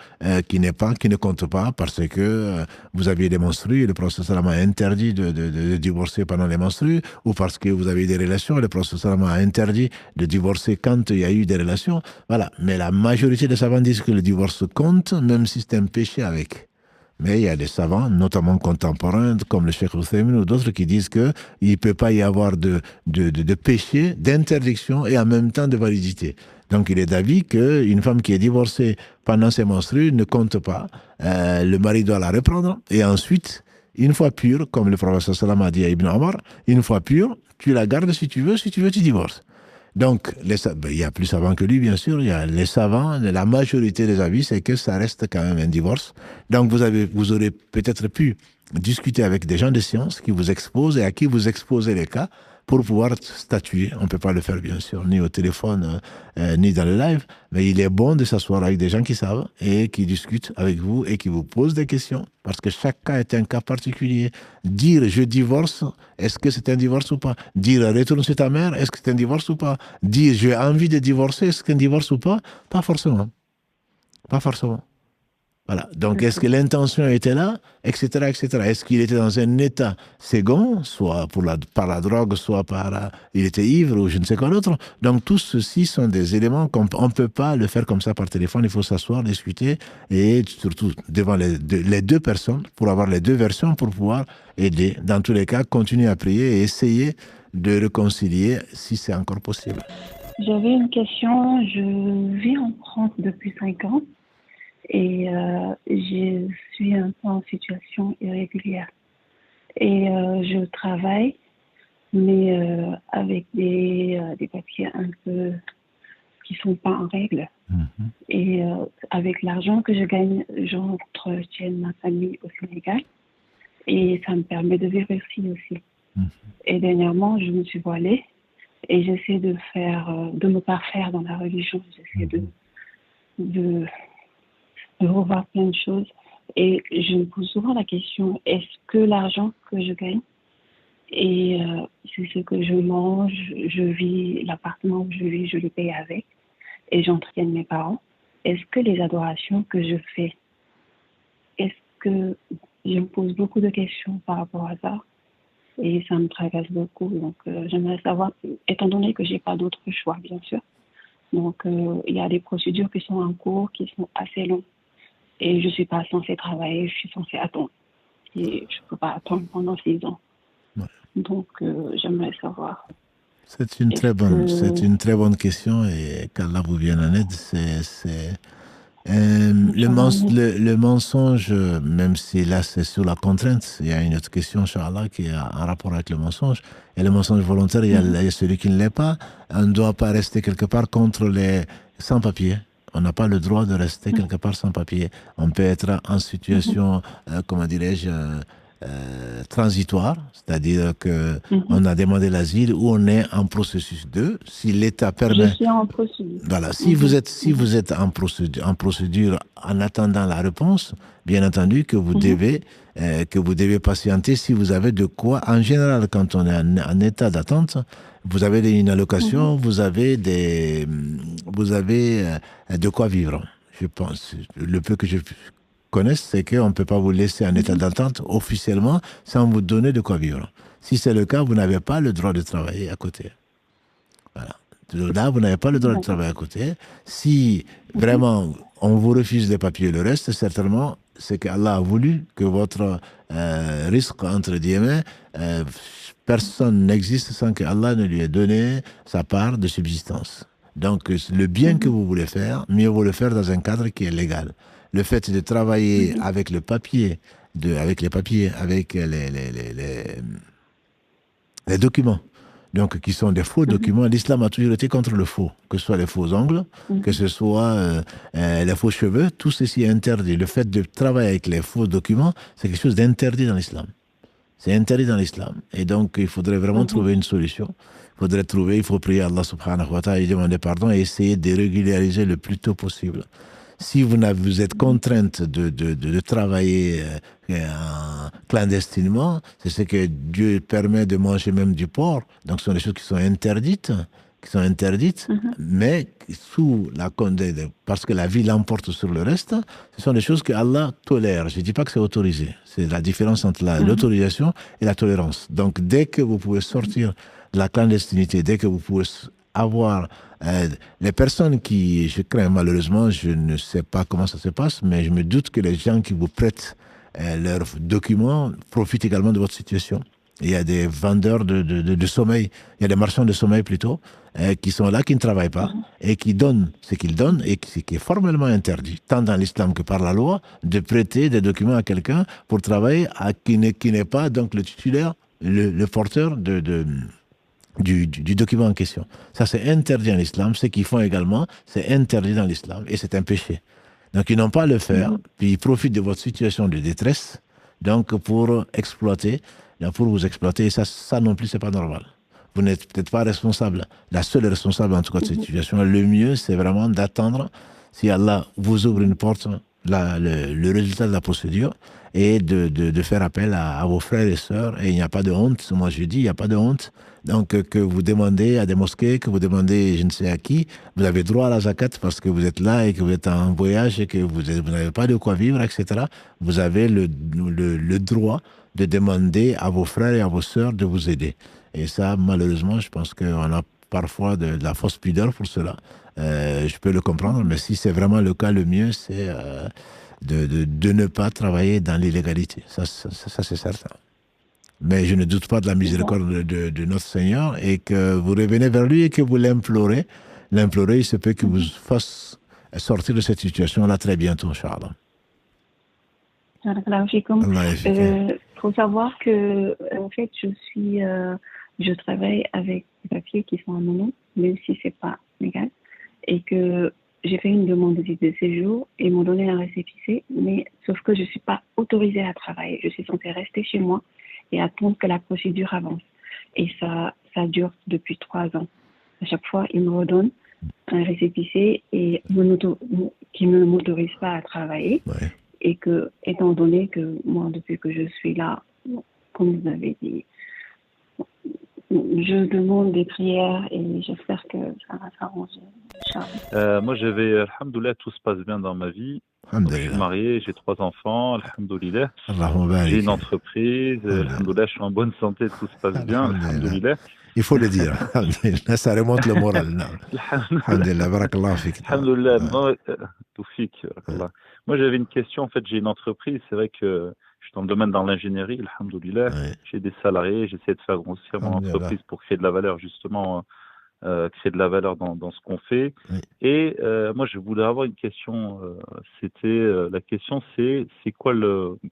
qui ne compte pas, parce que vous aviez des menstrues, et le prophète sallam a interdit de divorcer pendant les menstrues, ou parce que vous avez eu des relations, et le prophète sallam a interdit de divorcer quand il y a eu des relations. Voilà. Mais la majorité des savants disent que le divorce compte, même si c'est un péché avec. Mais il y a des savants, notamment contemporains, comme le Cheikh Oussemin ou d'autres, qui disent qu'il ne peut pas y avoir de péché, d'interdiction et en même temps de validité. Donc il est d'avis qu'une femme qui est divorcée pendant ses menstrues ne compte pas. Le mari doit la reprendre et ensuite, une fois pure, comme le prophète sallam a dit à Ibn Omar, une fois pure, tu la gardes si tu veux, tu divorces. Donc, il y a plus savants que lui, bien sûr. Il y a les savants, la majorité des avis, c'est que ça reste quand même un divorce. Donc, vous aurez peut-être pu discuter avec des gens de science qui vous exposent et à qui vous exposez les cas pour pouvoir statuer. On ne peut pas le faire, bien sûr, ni au téléphone, ni dans le live, mais il est bon de s'asseoir avec des gens qui savent et qui discutent avec vous et qui vous posent des questions, parce que chaque cas est un cas particulier. Dire « je divorce », est-ce que c'est un divorce ou pas? Dire « retourne chez ta mère », est-ce que c'est un divorce ou pas? Dire « j'ai envie de divorcer », est-ce que c'est un divorce ou pas? Pas forcément. Pas forcément. Voilà. Donc, est-ce que l'intention était là, etc., etc. Est-ce qu'il était dans un état second, soit par la drogue, soit il était ivre ou je ne sais quoi d'autre. Donc, tout ceci sont des éléments qu'on ne peut pas le faire comme ça par téléphone. Il faut s'asseoir, discuter et surtout devant les deux personnes pour avoir les deux versions pour pouvoir aider. Dans tous les cas, continuer à prier et essayer de réconcilier si c'est encore possible. J'avais une question. Je vis en France depuis 5 ans. Et je suis un peu en situation irrégulière. Et je travaille, mais avec des papiers un peu qui ne sont pas en règle. Mm-hmm. Et avec l'argent que je gagne, j'entretiens ma famille au Sénégal. Et ça me permet de vivre ici aussi. Mm-hmm. Et dernièrement, je me suis voilée et j'essaie de me parfaire dans la religion. J'essaie de revoir plein de choses. Et je me pose souvent la question, est-ce que l'argent que je gagne, et c'est ce que je mange, je vis, l'appartement où je vis, je le paye avec, et j'entretiens mes parents, est-ce que les adorations que je fais, est-ce que je me pose beaucoup de questions par rapport à ça, et ça me tracasse beaucoup. Donc j'aimerais savoir, étant donné que j'ai pas d'autre choix, bien sûr, donc il y a des procédures qui sont en cours, qui sont assez longues. Et je ne suis pas censée travailler, je suis censée attendre. Et je ne peux pas attendre pendant 6 ans. Ouais. Donc, j'aimerais savoir. C'est une très bonne question et qu'Allah vous vienne en aide. Le mensonge, même si là c'est sur la contrainte, il y a une autre question, Inch'Allah, qui a un rapport avec le mensonge. Et le mensonge volontaire, il y a celui qui ne l'est pas. On ne doit pas rester quelque part contre les sans-papiers. On n'a pas le droit de rester quelque part sans papier. On peut être en situation, comment dirais-je, transitoire, c'est-à-dire qu'on a demandé l'asile ou on est en processus 2. Si l'État permet... Je suis en procédure. Voilà, si vous êtes en procédure en attendant la réponse, bien entendu que vous devez patienter si vous avez de quoi. En général, quand on est en état d'attente, vous avez une allocation, vous avez de quoi vivre. Je pense, le peu que je connaisse, c'est qu'on ne peut pas vous laisser en état d'attente officiellement sans vous donner de quoi vivre. Si c'est le cas, vous n'avez pas le droit de travailler à côté. Voilà. Là, vous n'avez pas le droit de travailler à côté. Si vraiment on vous refuse les papiers et le reste, certainement, c'est qu'Allah a voulu que votre risque, entre guillemets, personne n'existe sans que Allah ne lui ait donné sa part de subsistance. Donc, le bien que vous voulez faire, mieux vaut le faire dans un cadre qui est légal. Le fait de travailler avec le papier, avec les documents, donc qui sont des faux documents. L'islam a toujours été contre le faux, que ce soit les faux ongles, que ce soit les faux cheveux, tout ceci est interdit. Le fait de travailler avec les faux documents, c'est quelque chose d'interdit dans l'islam. C'est interdit dans l'islam. Et donc, il faudrait vraiment trouver une solution. Il faut prier Allah subhanahu wa ta'ala et demander pardon et essayer de régulariser le plus tôt possible. Si vous êtes contrainte de travailler clandestinement, c'est ce que Dieu permet de manger même du porc. Donc, ce sont des choses qui sont interdites, mais sous la parce que la vie l'emporte sur le reste, ce sont des choses que Allah tolère. Je ne dis pas que c'est autorisé. C'est la différence entre l'autorisation et la tolérance. Donc, dès que vous pouvez sortir de la clandestinité, dès que vous pouvez avoir les personnes qui, je crains malheureusement, je ne sais pas comment ça se passe, mais je me doute que les gens qui vous prêtent leurs documents profitent également de votre situation. Il y a des vendeurs de sommeil, il y a des marchands de sommeil plutôt, qui sont là, qui ne travaillent pas, et qui donnent ce qu'ils donnent, et ce qui est formellement interdit, tant dans l'islam que par la loi, de prêter des documents à quelqu'un pour travailler qui n'est pas donc le titulaire, le porteur du document en question. Ça, c'est interdit en islam. Ce qu'ils font également, c'est interdit dans l'islam, et c'est un péché. Donc, ils n'ont pas à le faire, puis ils profitent de votre situation de détresse, donc pour vous exploiter, et ça non plus, c'est pas normal. Vous n'êtes peut-être pas responsable, la seule responsable en tout cas de cette situation. Le mieux, c'est vraiment d'attendre, si Allah vous ouvre une porte, le résultat de la procédure, et de faire appel à vos frères et sœurs. Et il n'y a pas de honte, moi je dis, il n'y a pas de honte. Donc que vous demandez à des mosquées, que vous demandez je ne sais à qui, vous avez droit à la zakat parce que vous êtes là et que vous êtes en voyage et que vous n'avez pas de quoi vivre, etc. Vous avez le droit de demander à vos frères et à vos sœurs de vous aider. Et ça, malheureusement, je pense qu'on a parfois de la fausse pudeur pour cela. Je peux le comprendre, mais si c'est vraiment le cas, le mieux, c'est de ne pas travailler dans l'illégalité. Ça c'est certain. Mais je ne doute pas de la miséricorde de notre Seigneur, et que vous revenez vers lui et que vous l'implorez. L'implorez, il se peut qu'il vous fasse sortir de cette situation-là très bientôt, Inch'Allah. Il faut savoir que, en fait, je travaille avec des papiers qui sont à mon nom, même si c'est pas légal, et que j'ai fait une demande de titre de séjour et ils m'ont donné un récépissé, mais sauf que je suis pas autorisée à travailler. Je suis censée rester chez moi et attendre que la procédure avance. Et ça dure depuis 3 ans. À chaque fois, ils me redonnent un récépissé et qui ne m'autorise pas à travailler. Ouais. Et que, étant donné que moi, depuis que je suis là, comme vous avez dit, je demande des prières et j'espère que ça va s'arranger. Moi, alhamdoulilah, tout se passe bien dans ma vie. Je suis marié, j'ai 3 enfants, alhamdoulilah. J'ai une entreprise, alhamdoulilah, je suis en bonne santé, tout se passe bien, alhamdoulilah. Il faut le dire, ça remonte le moral. Alhamdoulilah, barakallah fik. Alhamdoulilah, toufik, barakallah. Moi, j'avais une question, en fait, j'ai une entreprise, c'est vrai que je suis dans le domaine de l'ingénierie, alhamdoulilah. J'ai des salariés, j'essaie de faire grossir mon entreprise pour créer de la valeur, justement, créer de la valeur dans ce qu'on fait. Et moi, je voulais avoir une question. La question, c'est quoi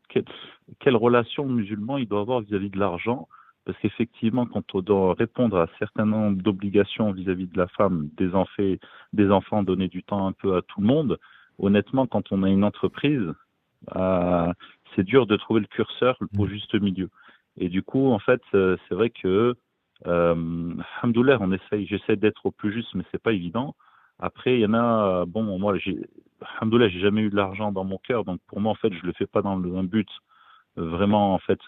quelle relation musulman il doit avoir vis-à-vis de l'argent? Parce qu'effectivement, quand on doit répondre à un certain nombre d'obligations vis-à-vis de la femme, des enfants, donner du temps un peu à tout le monde, honnêtement, quand on a une entreprise, c'est dur de trouver le curseur au juste milieu. Et du coup, en fait, c'est vrai que alhamdoulilah, j'essaie d'être au plus juste, mais c'est pas évident. Après, il y en a, moi, alhamdoulilah, j'ai jamais eu de l'argent dans mon cœur, donc pour moi, en fait, je le fais pas dans un but vraiment, en fait,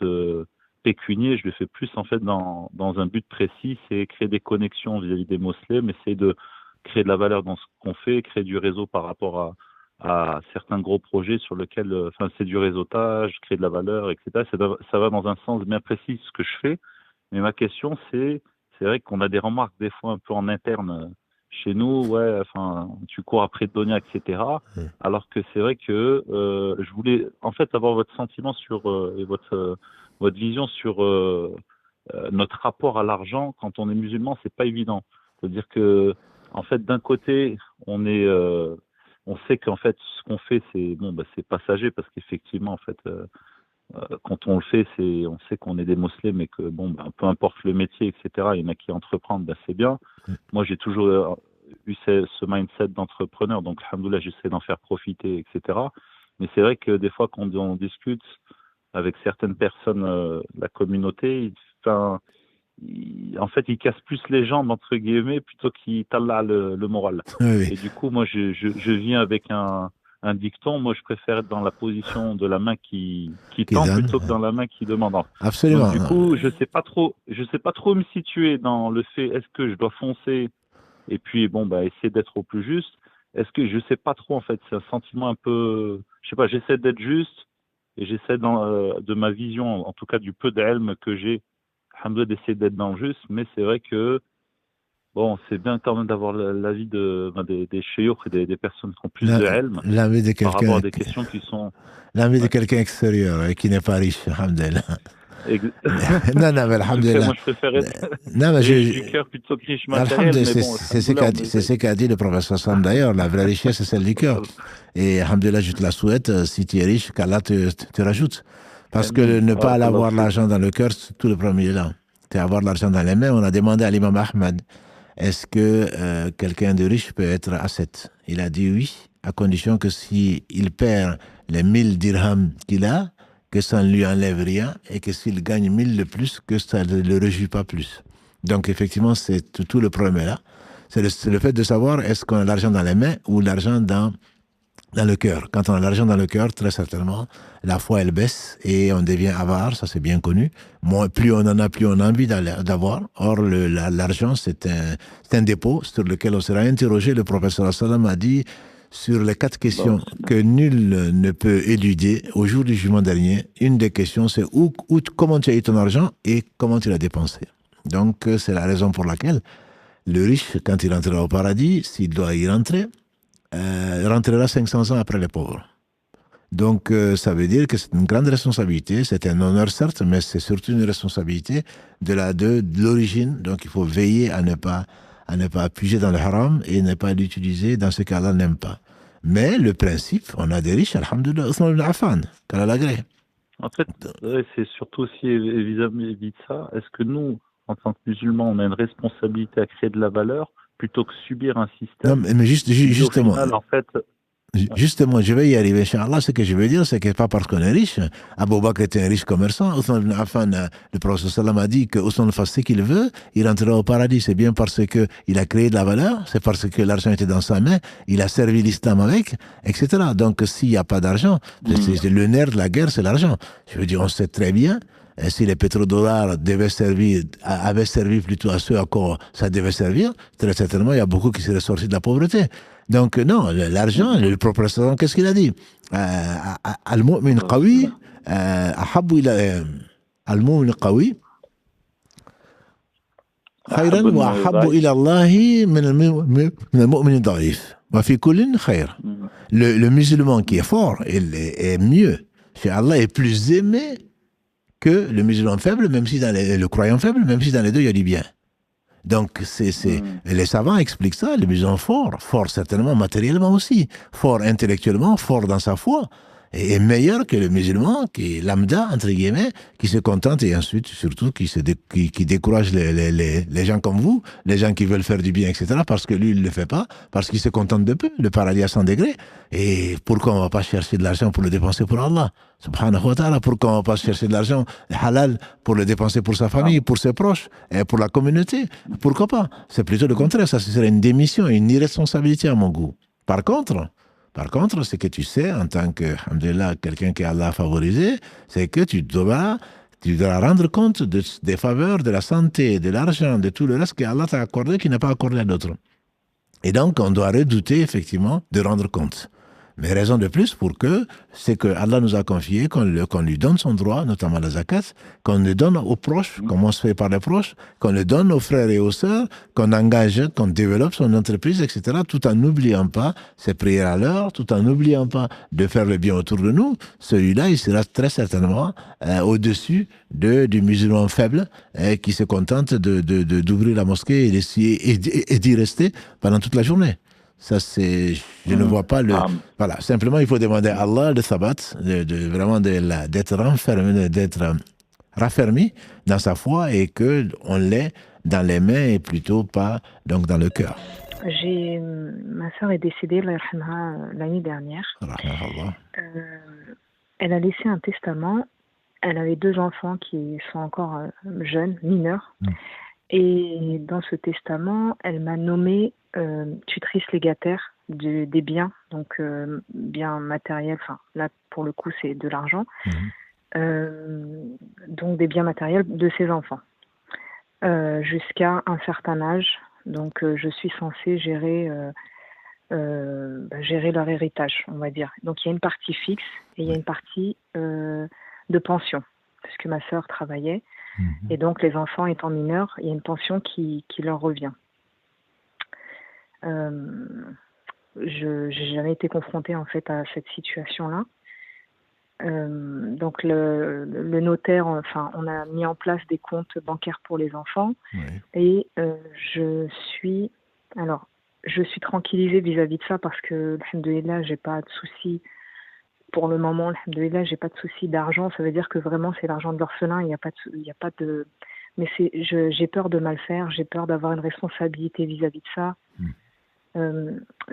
pécunier, je le fais plus, en fait, dans un but précis, c'est créer des connexions vis-à-vis des musulmans, essayer de créer de la valeur dans ce qu'on fait, créer du réseau par rapport à certains gros projets sur lesquels, c'est du réseautage, créer de la valeur, etc. Ça va dans un sens bien précis ce que je fais. Mais ma question, c'est vrai qu'on a des remarques des fois un peu en interne chez nous, ouais, enfin, tu cours après Donia, etc. Alors que c'est vrai que je voulais, en fait, avoir votre sentiment sur et votre vision sur notre rapport à l'argent quand on est musulman, c'est pas évident. C'est-à-dire que, en fait, d'un côté, on sait qu'en fait, ce qu'on fait, c'est bon, bah, c'est passager parce qu'effectivement, en fait, quand on le fait, on sait qu'on est des musulmans et que bon, bah, peu importe le métier, etc. Il y en a qui entreprennent, bah, c'est bien. Moi, j'ai toujours eu ce mindset d'entrepreneur, donc alhamdoulilah, j'essaie d'en faire profiter, etc. Mais c'est vrai que des fois, quand on discute avec certaines personnes de la communauté, en fait, ils cassent plus les jambes, entre guillemets, plutôt qu'ils tallent le moral. Oui. Et du coup, moi, je viens avec un dicton. Moi, je préfère être dans la position de la main qui tend donne, plutôt que dans la main qui demande. Absolument. Donc, du coup, je sais pas trop me situer dans le fait, est-ce que je dois foncer et puis, bon, bah, essayer d'être au plus juste. Est-ce que je sais pas trop, en fait, c'est un sentiment un peu, je sais pas, j'essaie d'être juste et j'essaie de ma vision, en tout cas du peu d'ilm que j'ai, d'essayer d'être dans le juste, mais c'est vrai que bon, c'est bien quand même d'avoir l'avis des cheyoukhs et des personnes qui ont plus de ilm par rapport à des questions qui sont... L'avis de quelqu'un extérieur et qui n'est pas riche, alhamdoulilah. Non, mais alhamdoulilah. Moi, je préfère être du cœur plutôt que riche matériel. C'est ce qu'a dit le professeur Sam d'ailleurs. La vraie richesse, c'est celle du cœur. Et alhamdoulilah, je te la souhaite. Si tu es riche, qu'Allah te rajoute. Parce que ne pas avoir l'argent dans le cœur, c'est tout le premier là. C'est avoir l'argent dans les mains. On a demandé à l'imam Ahmad, est-ce que quelqu'un de riche peut être ascète? Il a dit oui, à condition que s'il perd les 1000 dirhams qu'il a, que ça ne lui enlève rien, et que s'il gagne 1000 de plus, que ça ne le réjouit pas plus. Donc effectivement, c'est tout le problème là. C'est le fait de savoir est-ce qu'on a l'argent dans les mains ou l'argent dans le cœur. Quand on a l'argent dans le cœur, très certainement, la foi, elle baisse et on devient avare, ça c'est bien connu. Plus on en a, plus on a envie d'avoir. Or, l'argent, c'est un dépôt sur lequel on sera interrogé. Le professeur sallam a dit, sur les 4 questions que nul ne peut éluder au jour du jugement dernier, une des questions, c'est comment tu as eu ton argent et comment tu l'as dépensé. Donc, c'est la raison pour laquelle le riche, quand il rentrera au paradis, s'il doit y rentrer, rentrera 500 ans après les pauvres. Donc, ça veut dire que c'est une grande responsabilité, c'est un honneur certes, mais c'est surtout une responsabilité de l'origine. Donc, il faut veiller à ne pas puiser dans le haram et ne pas l'utiliser dans ce qu'Allah n'aime pas. Mais le principe, on a des riches, alhamdoulilah, Othman ibn Affan, qu'Allah l'agrée. En fait, c'est surtout aussi vis-à-vis de ça, est-ce que nous, en tant que musulmans, on a une responsabilité à créer de la valeur plutôt que subir un système? Non, mais justement. Final, en fait, Justement, je vais y arriver, Inch'Allah. Ce que je veux dire, c'est que pas parce qu'on est riche. Abu Bakr était un riche commerçant. Othman ibn Affan, le prophète sallam a dit que Othman fasse ce qu'il veut, il rentrera au paradis. C'est bien parce que il a créé de la valeur, c'est parce que l'argent était dans sa main, il a servi l'islam avec, etc. Donc, s'il n'y a pas d'argent, c'est le nerf de la guerre, c'est l'argent. Je veux dire, on sait très bien. Et si les pétrodollars avaient servi plutôt à ceux à quoi ça devait servir, très certainement, il y a beaucoup qui seraient sortis de la pauvreté. Donc, non, l'argent, le propriétaire, qu'est-ce qu'il a dit? Al-mu'min qawi, ahabbu ila al-mu'min qawi, khayran wa ahabbu ila Allahi min al-mu'min da'if. Wa fi kullin khayr. Le musulman qui est fort, il est mieux chez Allah, est plus aimé que le musulman faible, même si le croyant faible, même si dans les deux, il y a du bien. Donc, les savants expliquent ça, le musulman fort certainement matériellement aussi, fort intellectuellement, fort dans sa foi, et meilleur que le musulman qui est lambda, entre guillemets, qui se contente et ensuite, surtout, qui décourage les gens comme vous, les gens qui veulent faire du bien, etc., parce que lui, il ne le fait pas, parce qu'il se contente de peu, le paradis à 100 degrés. Et pourquoi on ne va pas chercher de l'argent pour le dépenser pour Allah? Subhanahu wa ta'ala, pourquoi on ne va pas chercher de l'argent halal pour le dépenser pour sa famille, pour ses proches, et pour la communauté? Pourquoi pas? C'est plutôt le contraire, ça serait une démission, une irresponsabilité à mon goût. Par contre, ce que tu sais, en tant que, alhamdoulilah, quelqu'un qui Allah a favorisé, c'est que tu dois rendre compte des faveurs, de la santé, de l'argent, de tout le reste qu'Allah t'a accordé, qu'il n'a pas accordé à d'autres. Et donc, on doit redouter, effectivement, de rendre compte. Mais raison de plus pour que c'est que Allah nous a confié qu'on lui donne son droit, notamment la zakat, qu'on le donne aux proches, comme on se fait par les proches, qu'on le donne aux frères et aux sœurs, qu'on engage, qu'on développe son entreprise, etc., tout en n'oubliant pas ses prières à l'heure, tout en n'oubliant pas de faire le bien autour de nous. Celui-là, il sera très certainement au-dessus du musulman faible qui se contente d'ouvrir la mosquée et d'y rester pendant toute la journée. Ça, c'est, je ne vois pas le. Voilà, simplement, il faut demander à Allah de sabat, vraiment d'être raffermi dans sa foi et qu'on l'ait dans les mains et plutôt pas donc dans le cœur. Ma sœur est décédée l'année dernière. Elle a laissé un testament. Elle avait 2 enfants qui sont encore jeunes, mineurs. Et dans ce testament, elle m'a nommée tutrice légataire des biens, donc biens matériels, enfin là pour le coup c'est de l'argent, donc des biens matériels de ses enfants. Jusqu'à un certain âge, donc je suis censée gérer leur héritage, on va dire. Donc il y a une partie fixe et il y a une partie de pension, parce que ma sœur travaillait. Et donc, les enfants étant mineurs, il y a une pension qui leur revient. Je n'ai jamais été confrontée, en fait, à cette situation-là. Donc, le notaire, enfin, on a mis en place des comptes bancaires pour les enfants. Et je suis tranquillisée vis-à-vis de ça parce que, alhamdoulilah, j'ai pas de soucis. Pour le moment, alhamdoulilah, j'ai pas de souci d'argent. Ça veut dire que vraiment, c'est l'argent de l'orphelin. Il y a pas de. Mais j'ai peur de mal faire. J'ai peur d'avoir une responsabilité vis-à-vis de ça.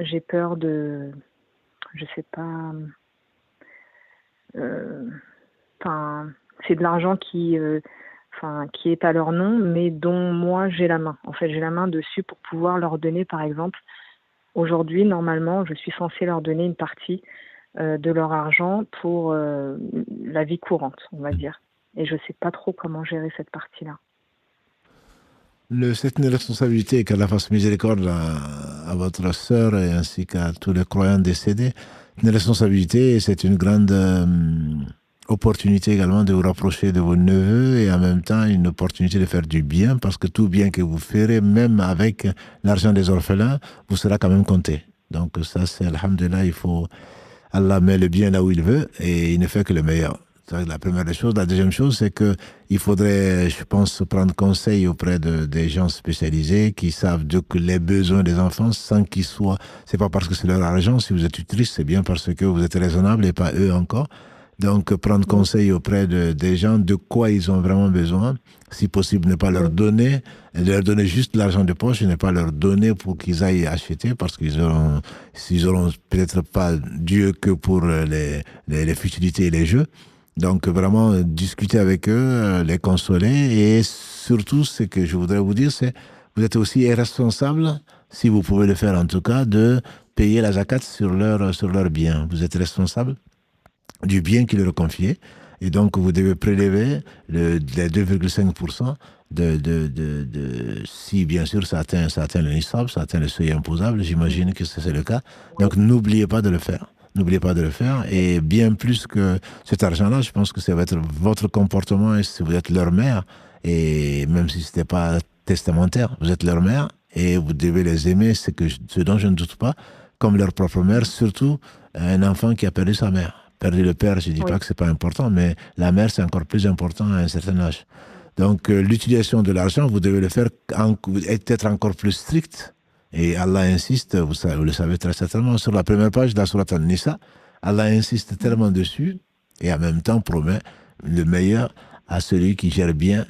J'ai peur de. Je sais pas. C'est de l'argent qui est à leur nom, mais dont moi j'ai la main. En fait, j'ai la main dessus pour pouvoir leur donner, par exemple. Aujourd'hui, normalement, je suis censée leur donner une partie de leur argent pour la vie courante, on va dire. Et je ne sais pas trop comment gérer cette partie-là. C'est une responsabilité qu'Allah fasse miséricorde à votre sœur et ainsi qu'à tous les croyants décédés. Une responsabilité et c'est une grande opportunité également de vous rapprocher de vos neveux et en même temps une opportunité de faire du bien parce que tout bien que vous ferez, même avec l'argent des orphelins, vous sera quand même compté. Donc ça, c'est alhamdulillah, Allah met le bien là où il veut et il ne fait que le meilleur. C'est la première des choses. La deuxième chose, c'est qu'il faudrait, je pense, prendre conseil auprès des gens spécialisés qui savent les besoins des enfants sans qu'ils soient... C'est pas parce que c'est leur argent. Si vous êtes triste, c'est bien parce que vous êtes raisonnable et pas eux encore. Donc, prendre conseil auprès des gens de quoi ils ont vraiment besoin. Si possible, ne pas leur donner juste l'argent de poche et ne pas leur donner pour qu'ils aillent acheter parce s'ils auront peut-être pas Dieu que pour les futilités et les jeux. Donc, vraiment, discuter avec eux, les consoler et surtout, ce que je voudrais vous dire, c'est vous êtes aussi responsable, si vous pouvez le faire en tout cas, de payer la zakat sur leur bien. Vous êtes responsable du bien qui leur est confié. Et donc, vous devez prélever les 2,5% si bien sûr ça atteint le nisab, ça atteint le seuil imposable, j'imagine que c'est le cas. Donc, n'oubliez pas de le faire. N'oubliez pas de le faire. Et bien plus que cet argent-là, je pense que ça va être votre comportement et si vous êtes leur mère, et même si ce n'était pas testamentaire, vous êtes leur mère et vous devez les aimer, ce dont je ne doute pas, comme leur propre mère, surtout un enfant qui a perdu sa mère. Perdu le père, je ne dis pas que ce n'est pas important, mais la mère, c'est encore plus important à un certain âge. Donc, l'utilisation de l'argent, vous devez le faire être encore plus strict. Et Allah insiste, vous le savez très certainement, sur la première page de la sourate An-Nisa, Allah insiste tellement dessus et en même temps promet le meilleur à celui qui gère bien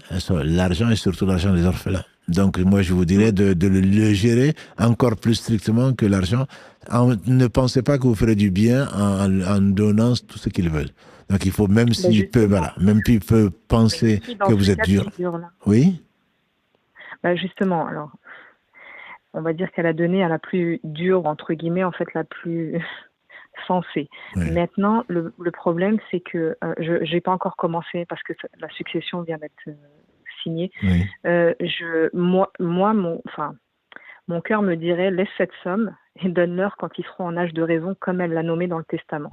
l'argent et surtout l'argent des orphelins. Donc moi je vous dirais de le gérer encore plus strictement que l'argent. Ne pensez pas que vous ferez du bien en donnant tout ce qu'ils veulent. Donc il faut, même s'il peut penser que vous êtes dur. Oui. Justement, alors on va dire qu'elle a donné à la plus dure, entre guillemets, en fait la plus sensée. Oui. Maintenant, le problème, c'est que je n'ai pas encore commencé parce que la succession vient d'être signée. Oui. Mon cœur me dirait laisse cette somme et donne-leur quand ils seront en âge de raison, comme elle l'a nommé dans le testament.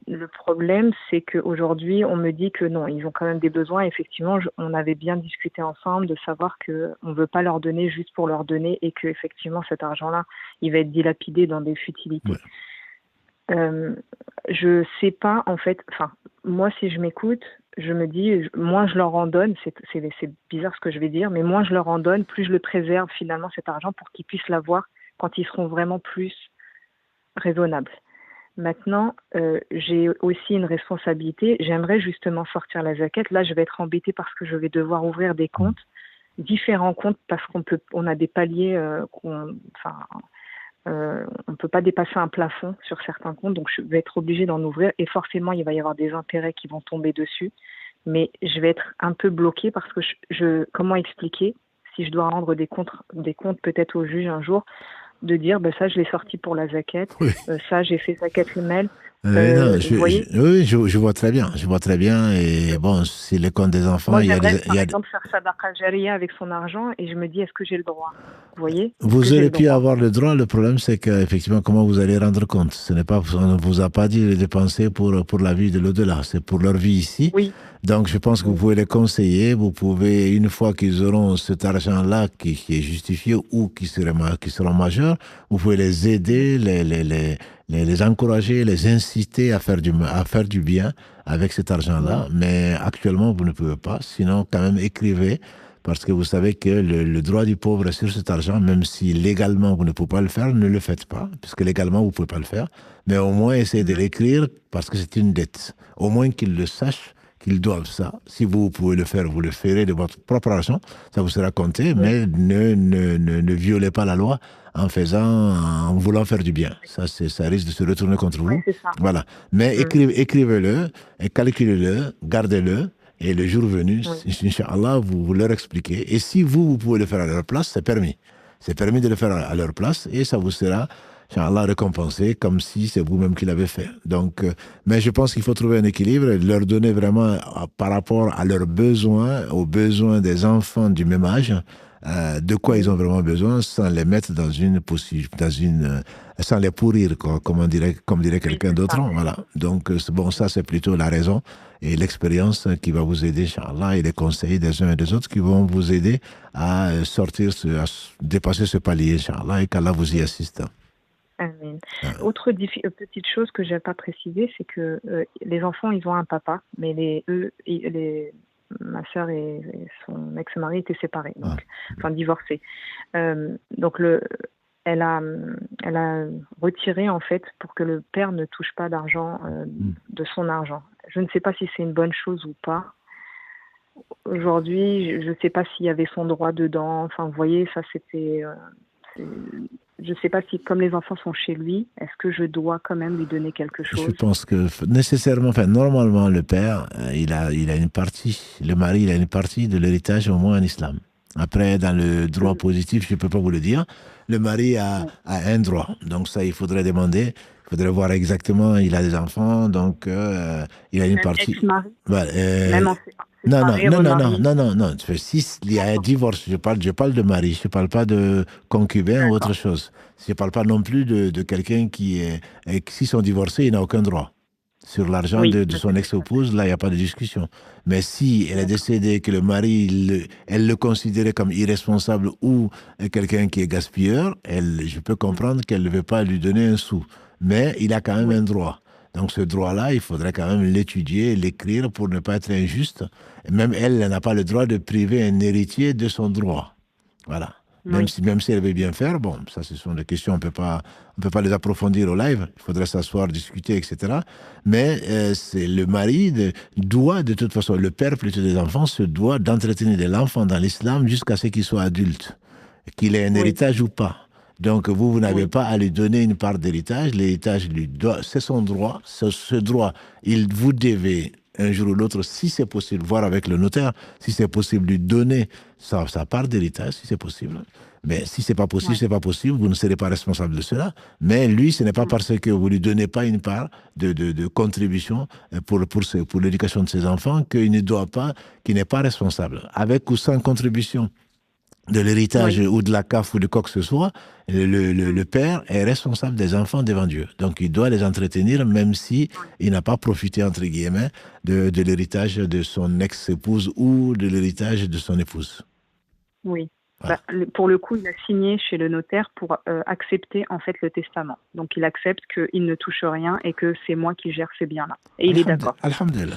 Le problème, c'est qu'aujourd'hui, on me dit que non, ils ont quand même des besoins. Effectivement, on avait bien discuté ensemble de savoir qu'on ne veut pas leur donner juste pour leur donner et qu'effectivement, cet argent-là, il va être dilapidé dans des futilités. Je sais pas, en fait, enfin, moi, si je m'écoute, je me dis, moins je leur en donne, c'est bizarre ce que je vais dire, mais moins je leur en donne, plus je le préserve finalement cet argent pour qu'ils puissent l'avoir quand ils seront vraiment plus raisonnables. Maintenant, j'ai aussi une responsabilité. J'aimerais justement sortir la zakat. Là, je vais être embêtée parce que je vais devoir ouvrir des comptes, différents comptes, parce on a des paliers, on peut pas dépasser un plafond sur certains comptes, donc je vais être obligée d'en ouvrir et forcément, il va y avoir des intérêts qui vont tomber dessus. Mais je vais être un peu bloquée parce que comment expliquer si je dois rendre des comptes peut-être au juge un jour, de dire ça je l'ai sorti pour la zakat, ça j'ai fait zakat email. Je vois très bien, et bon, c'est le compte des enfants. Moi, j'aimerais par exemple faire sadaqa jariya avec son argent et je me dis est-ce que j'ai le droit, vous voyez? Vous aurez pu avoir le droit, le problème c'est qu'effectivement comment vous allez rendre compte, on ne vous a pas dit de les dépenser pour la vie de l'au-delà, c'est pour leur vie ici. Donc je pense que vous pouvez les conseiller, vous pouvez, une fois qu'ils auront cet argent-là qui est justifié ou qui seront majeurs, vous pouvez les aider, les encourager, les inciter à faire du bien avec cet argent-là. Mais actuellement, vous ne pouvez pas. Sinon, quand même, écrivez, parce que vous savez que le droit du pauvre sur cet argent, même si légalement vous ne pouvez pas le faire, ne le faites pas, puisque légalement vous ne pouvez pas le faire. Mais au moins, essayez de l'écrire, parce que c'est une dette. Au moins qu'ils le sachent, qu'ils doivent ça. Si vous pouvez le faire, vous le ferez de votre propre argent, ça vous sera compté, mais ne violez pas la loi en voulant faire du bien. Ça risque de se retourner contre vous. Voilà. Mais écrivez-le, et calculez-le, gardez-le, et le jour venu, Inch'Allah, vous leur expliquez. Et si vous pouvez le faire à leur place, c'est permis. C'est permis de le faire à leur place, et ça vous sera Inch'Allah récompensé comme si c'est vous-même qui l'avez fait. Donc, mais je pense qu'il faut trouver un équilibre et leur donner vraiment par rapport à leurs besoins, aux besoins des enfants du même âge, de quoi ils ont vraiment besoin, sans les mettre sans les pourrir, quoi, comme dirait quelqu'un d'autre. Voilà. Donc, bon, ça c'est plutôt la raison et l'expérience qui va vous aider, Inch'Allah, et les conseils des uns et des autres qui vont vous aider à dépasser ce palier, Inch'Allah, et qu'Allah vous y assiste. Amen. Autre petite chose que je n'ai pas précisé, c'est que les enfants, ils ont un papa, mais ma sœur et son ex-mari étaient séparés, enfin divorcés. Donc elle a retiré en fait pour que le père ne touche pas d'argent de son argent. Je ne sais pas si c'est une bonne chose ou pas. Aujourd'hui, je ne sais pas s'il y avait son droit dedans. Enfin, vous voyez, ça c'était. Je ne sais pas si, comme les enfants sont chez lui, est-ce que je dois quand même lui donner quelque chose? Je pense que nécessairement, normalement, le père, il a une partie, le mari, il a une partie de l'héritage au moins en islam. Après, dans le droit positif, je ne peux pas vous le dire, le mari a un droit. Donc ça, il faudrait demander, il faudrait voir exactement, il a des enfants, donc il a une partie. Ex-mari. Même non. Si il y a un divorce, je parle de mari, je ne parle pas de concubin ou autre chose. Je ne parle pas non plus de quelqu'un qui s'ils sont divorcés, il n'a aucun droit. Sur l'argent de son ex-épouse, là, il n'y a pas de discussion. Mais si elle est décédée, que le mari, elle le considérait comme irresponsable ou quelqu'un qui est gaspilleur, je peux comprendre qu'elle ne veut pas lui donner un sou. Mais il a quand même un droit. Donc ce droit-là, il faudrait quand même l'étudier, l'écrire pour ne pas être injuste. Et même elle n'a pas le droit de priver un héritier de son droit. Voilà. Même si elle veut bien faire, bon, ça ce sont des questions, on peut pas les approfondir au live, il faudrait s'asseoir, discuter, etc. Mais c'est le mari doit, de toute façon, le père plutôt des enfants, se doit d'entretenir de l'enfant dans l'islam jusqu'à ce qu'il soit adulte, qu'il ait un héritage ou pas. Donc vous n'avez pas à lui donner une part d'héritage, l'héritage lui doit, c'est son droit, ce droit, vous devez un jour ou l'autre, si c'est possible, voir avec le notaire, si c'est possible, lui donner sa part d'héritage, si c'est possible. Mais si c'est pas possible, c'est pas possible, vous ne serez pas responsable de cela. Mais lui, ce n'est pas parce que vous lui donnez pas une part de contribution pour l'éducation de ses enfants qu'il ne doit pas, qu'il n'est pas responsable. Avec ou sans contribution, de l'héritage ou de la CAF ou de quoi que ce soit, le père est responsable des enfants devant Dieu. Donc, il doit les entretenir, même si il n'a pas profité, entre guillemets, de l'héritage de son ex-épouse ou de l'héritage de son épouse. Oui. Voilà. Pour le coup, il a signé chez le notaire pour accepter en fait le testament. Donc, il accepte qu'il ne touche rien et que c'est moi qui gère ces biens-là. Et il est d'accord. Alhamdulillah.